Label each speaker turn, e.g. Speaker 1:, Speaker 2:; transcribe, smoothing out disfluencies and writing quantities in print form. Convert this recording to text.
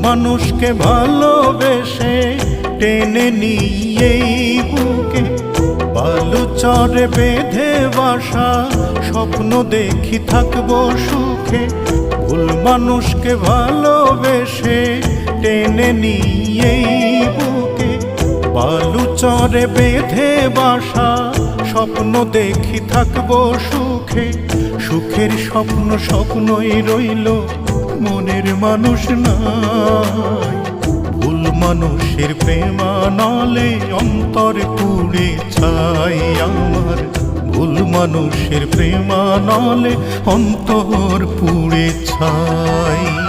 Speaker 1: মানুষকে ভালোবেসে টেনে নিয়ে বুকে বালুচরে বেঁধে বাসা স্বপ্ন দেখি থাকবো সুখে। ভুল মানুষকে ভালোবেসে টেনে নিয়ে বুকে বালুচরে বেঁধে বাসা স্বপ্ন দেখি থাকবো সুখে। সুখের স্বপ্ন স্বপ্নই রইল, মনের মানুষ নাই। ভুল মানুষের প্রেমানলে অন্তর পুড়ে ছাই আমার। ভুল মানুষের প্রেমানলে অন্তর পুড়ে ছাই।